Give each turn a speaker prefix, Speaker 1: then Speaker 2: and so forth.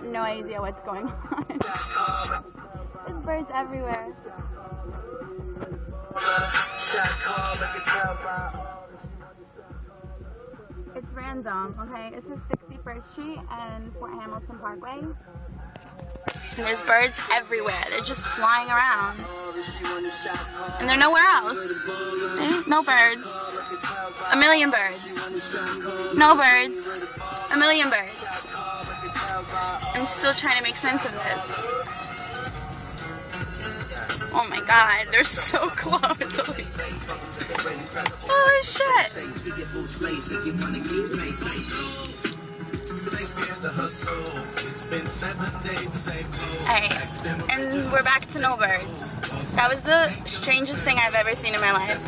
Speaker 1: no idea what's going on. There's birds everywhere. It's random, okay? This is 61st Street and Fort Hamilton Parkway. And there's birds everywhere. They're just flying around. And they're nowhere else. See? No birds. A million birds. No birds. A million birds. I'm still trying to make sense of this. Oh my god, they're so close. Holy shit. Alright, and we're back to no birds. That was the strangest thing I've ever seen in my life.